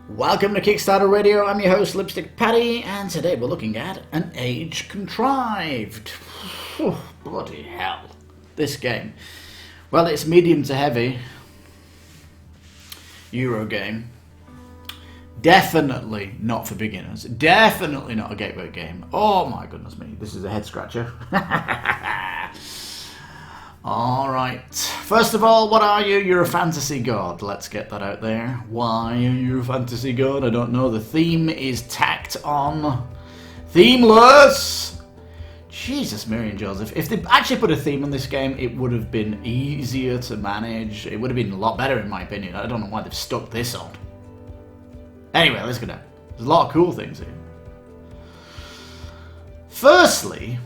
Welcome to Kickstarter Radio. I'm your host, Lipstickpaddy, and today we're looking at An Age Contrived. Whew, bloody hell. This game. Well, it's medium to heavy. Euro game. Definitely not for beginners. Definitely not a gateway game. Oh my goodness me. This is a head scratcher. Alright. First of all, what are you? You're a fantasy god. Let's get that out there. Why are you a fantasy god? I don't know. The theme is tacked on. Themeless! Jesus, Mary and Joseph. If they actually put a theme on this game, it would have been easier to manage. It would have been a lot better, in my opinion. I don't know why they've stuck this on. Anyway, let's go down. There's a lot of cool things here. Firstly,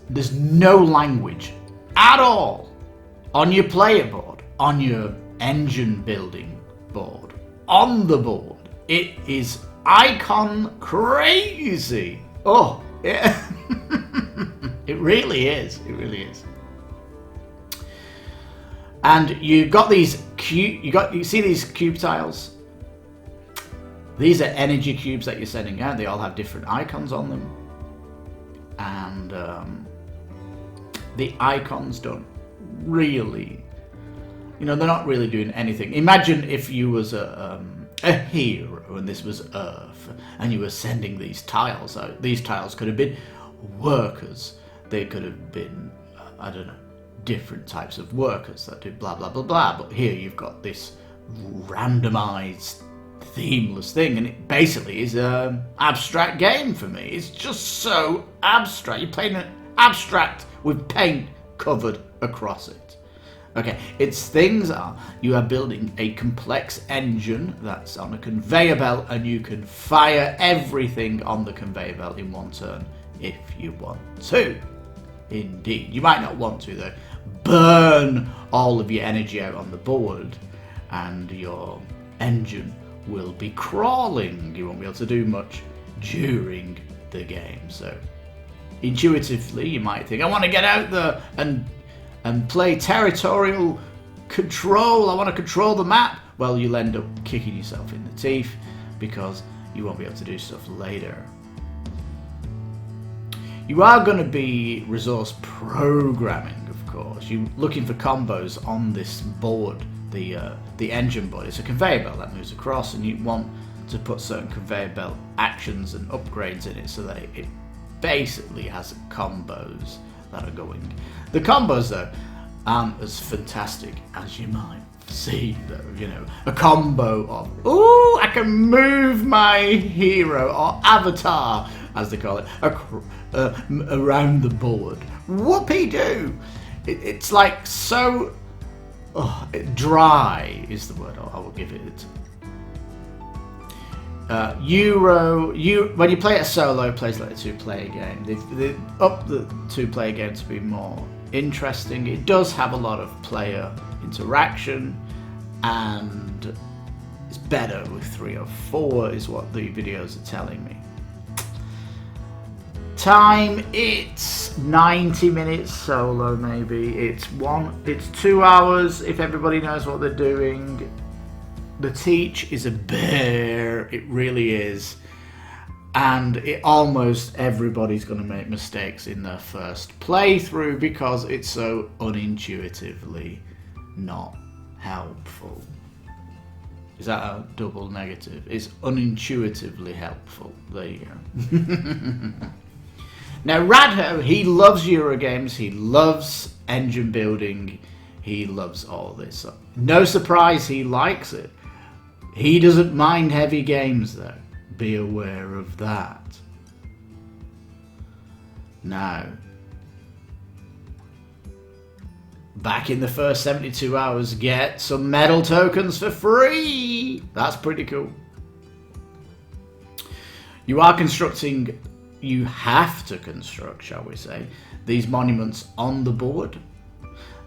there's no language at all on your player board, on your engine building board, on the board. It is icon crazy. Oh, yeah. It really is. It really is. And you've got these you see these cube tiles? These are energy cubes that you're sending out. They all have different icons on them. And the icons don't really, they're not really doing anything. Imagine if you was a hero and this was Earth and you were sending these tiles out. These tiles could have been workers. They could have been, I don't know, different types of workers that do blah, blah, blah, blah. But here you've got this randomized, themeless thing, and it basically is an abstract game for me. It's just so abstract. You're playing an abstract with paint covered across it. Okay, its things are, you are building a complex engine that's on a conveyor belt, and you can fire everything on the conveyor belt in one turn if you want to. Indeed. You might not want to, though. Burn all of your energy out on the board, and your engine will be crawling. You won't be able to do much during the game. So intuitively you might think, I want to get out there and play territorial control. I want to control the map. Well, you'll end up kicking yourself in the teeth because you won't be able to do stuff later. You are going to be resource programming, of course. You're looking for combos on this board, the engine board. It's a conveyor belt that moves across, and you want to put certain conveyor belt actions and upgrades in it so that it basically has combos that are going. The combos, though, aren't as fantastic as you might see, though. A combo of, ooh, I can move my hero or avatar, as they call it, around the board. Whoopee-doo! It's like so dry is the word I will give it. When you play it solo, it plays like a two-player game. They've upped the two-player game to be more interesting. It does have a lot of player interaction, and it's better with 3 or 4 is what the videos are telling me. Time, it's 90 minutes solo, maybe. It's 2 hours if everybody knows what they're doing. The teach is a bear, it really is. And almost everybody's going to make mistakes in their first playthrough because it's so unintuitively not helpful. Is that a double negative? It's unintuitively helpful. There you go. Now, Radho, he loves Eurogames, he loves engine building, he loves all this. So, no surprise he likes it. He doesn't mind heavy games, though. Be aware of that. Now, back in the first 72 hours, get some medal tokens for free. That's pretty cool. You have to construct, shall we say, these monuments on the board.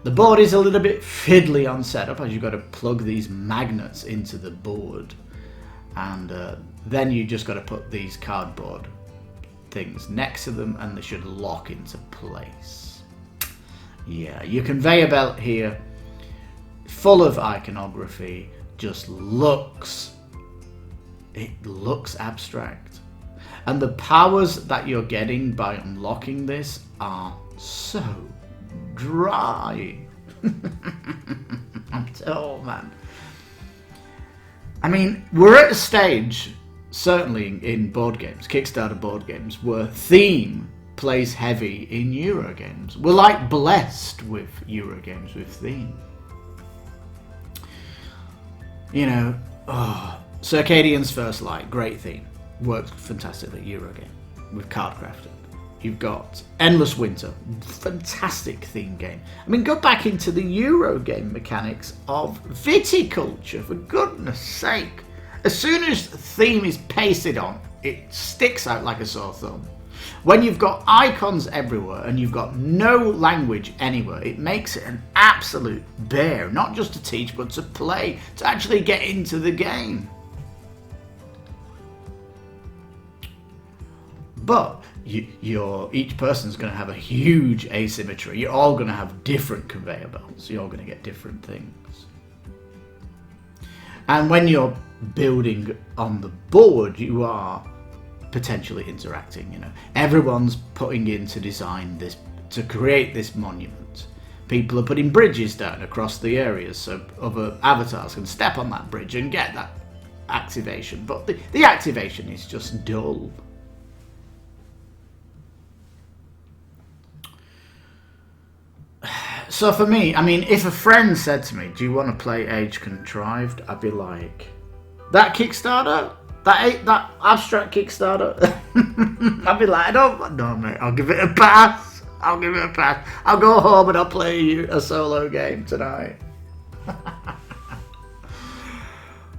The board is a little bit fiddly on setup, as you've got to plug these magnets into the board, and then you just got to put these cardboard things next to them, and they should lock into place. Yeah, your conveyor belt here, full of iconography, just looks abstract. And the powers that you're getting by unlocking this are so dry. Oh man. I mean, we're at a stage, certainly in board games, Kickstarter board games, where theme plays heavy in Eurogames. We're like blessed with Eurogames with theme. You know, Circadian's First Light, great theme. Works fantastically, Eurogame, with card crafting. You've got Endless Winter, fantastic theme game. I mean, go back into the Eurogame mechanics of viticulture, for goodness sake. As soon as theme is pasted on, it sticks out like a sore thumb. When you've got icons everywhere and you've got no language anywhere, it makes it an absolute bear, not just to teach, but to play, to actually get into the game. But each person's going to have a huge asymmetry. You're all going to have different conveyor belts. You're all going to get different things. And when you're building on the board, you are potentially interacting. You know, everyone's putting in to design this, to create this monument. People are putting bridges down across the areas so other avatars can step on that bridge and get that activation. But the activation is just dull. So for me, I mean, if a friend said to me, do you want to play Age Contrived? I'd be like, that Kickstarter? That abstract Kickstarter? I'd be like, I don't know, mate. I'll give it a pass. I'll go home and I'll play a solo game tonight.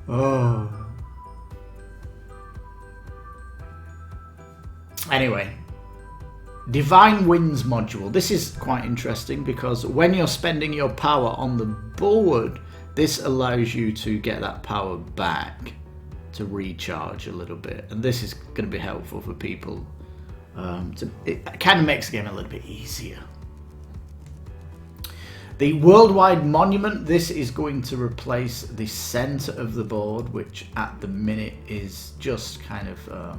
Oh. Anyway. Divine Winds module. This is quite interesting because when you're spending your power on the board, this allows you to get that power back to recharge a little bit, and this is going to be helpful for people. It kind of makes the game a little bit easier. The Worldwide Monument, this is going to replace the center of the board, which at the minute is just kind of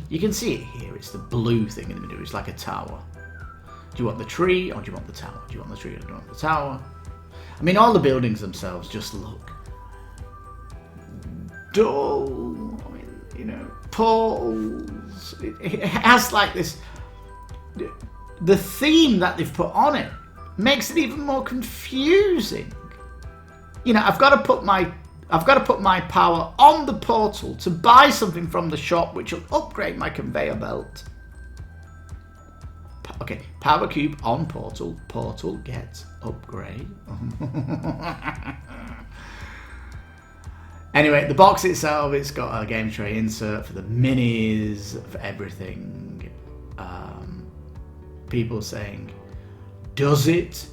you can see it here, it's the blue thing in the middle, it's like a tower. Do you want the tree or do you want the tower? Do you want the tree or do you want the tower? I mean, all the buildings themselves just look dull. I mean, you know, poles. It has like this, the theme that they've put on it makes it even more confusing. You know, I've got to put my power on the portal to buy something from the shop, which will upgrade my conveyor belt. Okay, power cube on portal. Portal gets upgrade. Anyway, the box itself, it's got a game tray insert for the minis, for everything. People saying, does it?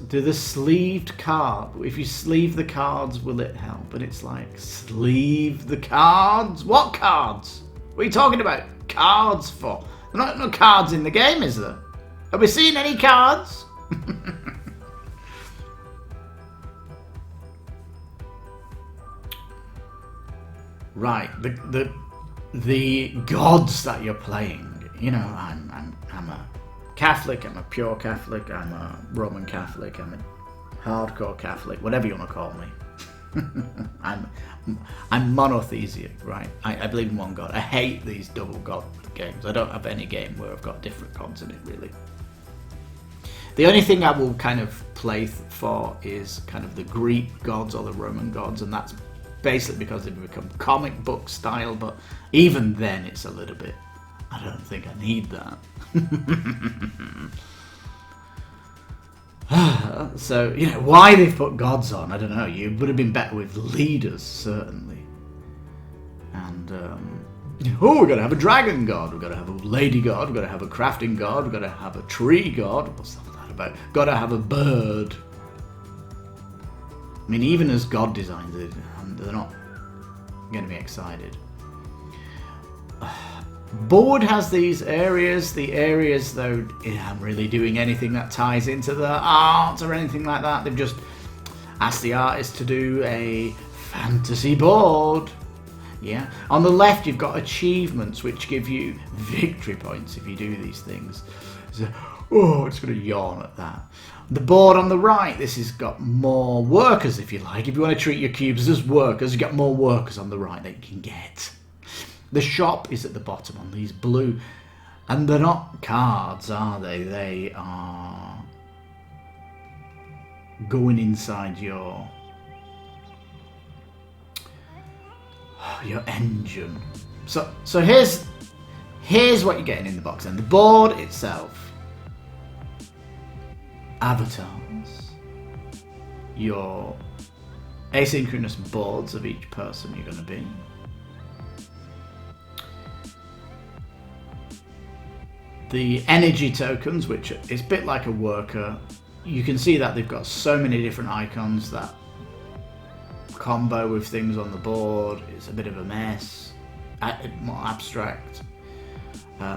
Do the sleeved card, if you sleeve the cards, will it help? And it's like, sleeve the cards? What cards? What are you talking about? Cards for? There are no cards in the game, is there? Have we seen any cards? Right, the gods that you're playing. You know, I'm a Catholic, I'm a pure Catholic, I'm a Roman Catholic, I'm a hardcore Catholic, whatever you want to call me. I'm monotheistic, right? I believe in one God. I hate these double God games. I don't have any game where I've got different gods in it, really. The only thing I will kind of play for is kind of the Greek gods or the Roman gods, and that's basically because they've become comic book style, but even then it's a little bit, I don't think I need that. So, you know, why they've put gods on, I don't know. You would have been better with leaders, certainly. And, we're going to have a dragon god, we're going to have a lady god, we're going to have a crafting god, we're going to have a tree god. What's that about? Got to have a bird. I mean, even as god designs it, they're not going to be excited. Board has these areas. The areas, though, I'm really doing anything that ties into the art or anything like that. They've just, Ask the artist to do a fantasy board. Yeah. On the left, you've got achievements, which give you victory points if you do these things. So, oh, it's going to yawn at that. The board on the right, this has got more workers, if you like. If you want to treat your cubes as workers, you've got more workers on the right that you can get. The shop is at the bottom on these blue. And they're not cards, are they? They are going inside your engine. So here's what you're getting in the box. And the board itself, avatars, your asynchronous boards of each person you're going to be. The energy tokens, which is a bit like a worker. You can see that they've got so many different icons that combo with things on the board. It's a bit of a mess, more abstract.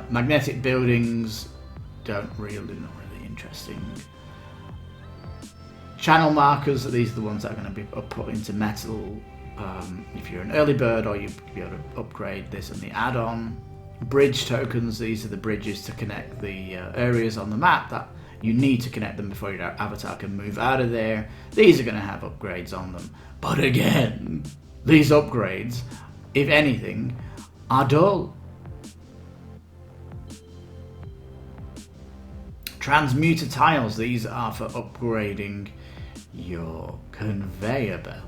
Magnetic buildings not really interesting. Channel markers, these are the ones that are going to be put into metal if you're an early bird, or you'll be able to upgrade this and the add-on. Bridge tokens, these are the bridges to connect the areas on the map that you need to connect them before your avatar can move out of there. These are going to have upgrades on them. But again, these upgrades, if anything, are dull. Transmuter tiles, these are for upgrading your conveyor belt.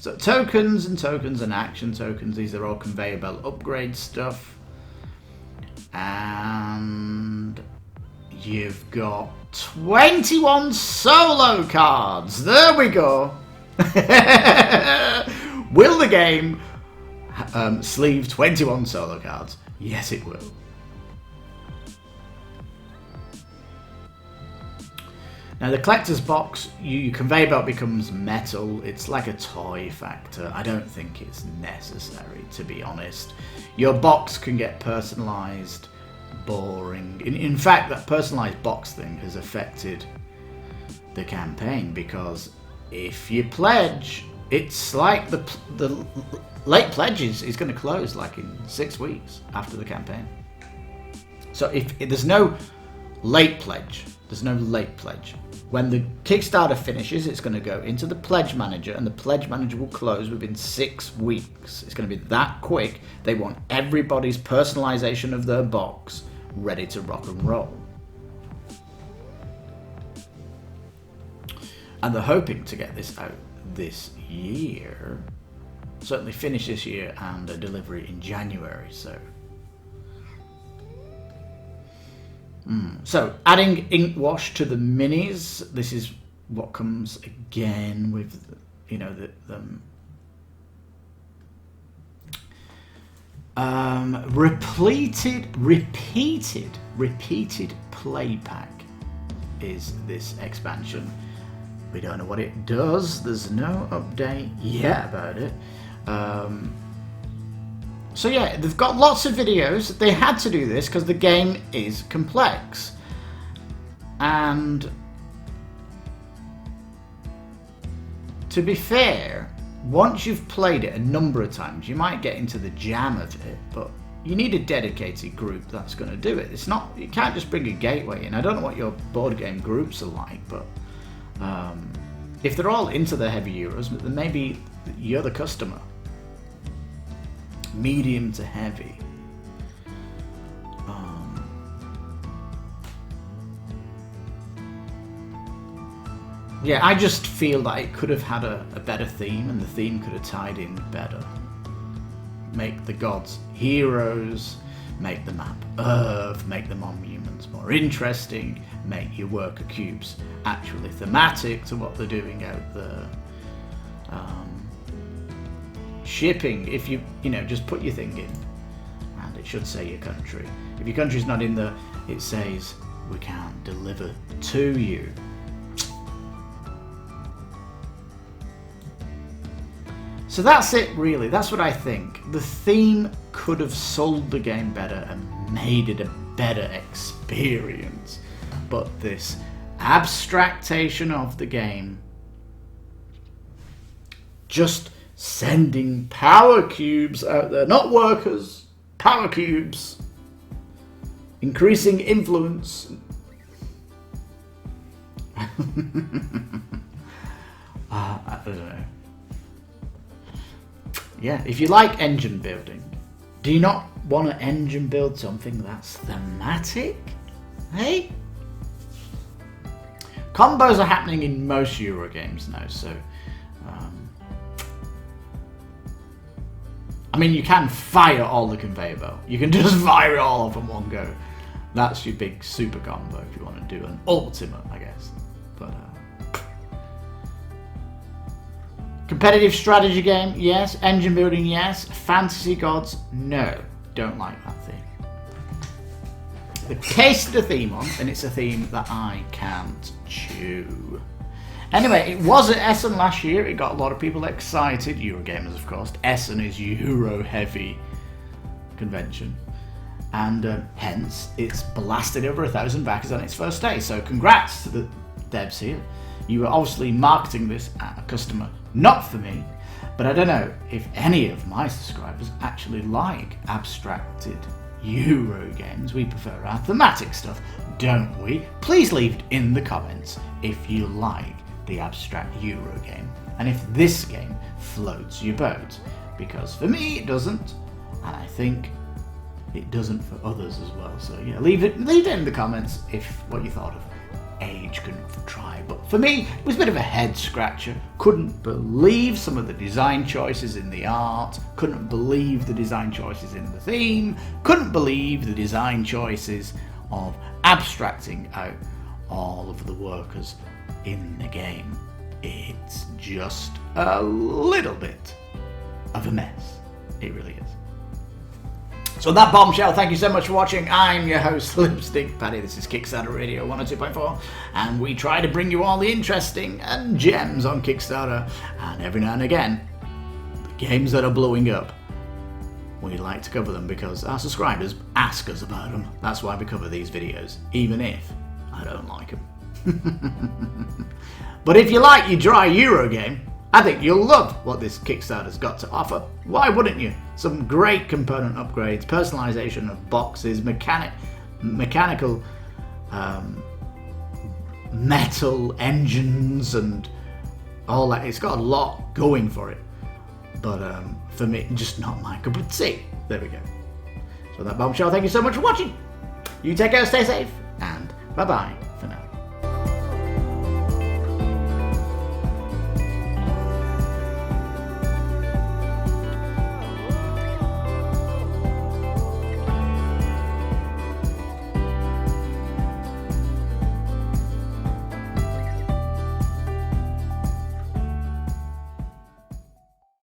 So tokens and action tokens, these are all conveyor belt upgrade stuff. And you've got 21 solo cards. There we go. Will the game sleeve 21 solo cards? Yes, it will. Now the collector's box, your conveyor belt becomes metal. It's like a toy factor. I don't think it's necessary, to be honest. Your box can get personalized, boring. In fact, that personalized box thing has affected the campaign, because if you pledge, it's like the late pledges is going to close like in 6 weeks after the campaign. So if there's no late pledge, when the Kickstarter finishes, it's going to go into the pledge manager, and the pledge manager will close within 6 weeks. It's going to be that quick. They want everybody's personalization of their box ready to rock and roll. And they're hoping to get this out this year. Certainly finish this year, and a delivery in January. So adding ink wash to the minis. This is what comes again with, repeated play pack is this expansion. We don't know what it does. There's no update yet about it. So yeah, they've got lots of videos. They had to do this because the game is complex. And to be fair, once you've played it a number of times, you might get into the jam of it, but you need a dedicated group that's going to do it. It's not, you can't just bring a gateway in. I don't know what your board game groups are like, but if they're all into the heavy Euros, then maybe you're the customer. Medium to heavy. Yeah, I just feel that it could have had a better theme, and the theme could have tied in better. Make the gods heroes, make the map Earth, make the monuments more interesting, make your worker cubes actually thematic to what they're doing out there. Shipping, if you just put your thing in, and it should say your country. If your country's not in there, it says we can't deliver to you. So that's it, really. That's what I think. The theme could have sold the game better and made it a better experience, but this abstractation of the game. Just sending power cubes out there, not workers, power cubes. Increasing influence. I don't know. Yeah, if you like engine building, do you not want to engine build something that's thematic? Hey? Combos are happening in most Euro games now, so I mean, you can fire all the conveyor belt. You can just fire it all off in one go. That's your big super combo if you want to do an ultimate, I guess. But competitive strategy game, yes. Engine building, yes. Fantasy gods, no. Don't like that theme. The case of the theme on, and it's a theme that I can't chew. Anyway, it was at Essen last year. It got a lot of people excited. Eurogamers, of course. Essen is Euro-heavy convention. And hence, it's blasted over 1,000 backers on its first day. So congrats to the devs here. You were obviously marketing this at a customer, not for me. But I don't know if any of my subscribers actually like abstracted Euro games. We prefer our thematic stuff, don't we? Please leave it in the comments if you like the abstract Euro game, and if this game floats your boat, because for me it doesn't, and I think it doesn't for others as well. So yeah, leave it in the comments if what you thought of Age Couldn't Try. But for me, it was a bit of a head scratcher. Couldn't believe some of the design choices in the art, couldn't believe the design choices in the theme, couldn't believe the design choices of abstracting out all of the workers in the game. It's just a little bit of a mess. It really is. So that bombshell, thank you so much for watching. I'm your host, Lipstickpaddy. This is Kickstarter Radio 102.4, and we try to bring you all the interesting and gems on Kickstarter, and every now and again, the games that are blowing up. We like to cover them because our subscribers ask us about them. That's why we cover these videos, even if I don't like them. But if you like your dry Euro game, I think you'll love what this Kickstarter's got to offer. Why wouldn't you? Some great component upgrades, personalization of boxes, mechanical metal engines, and all that. It's got a lot going for it. But for me, just not my cup of tea. There we go. So that bombshell, thank you so much for watching. You take care, stay safe, and bye-bye.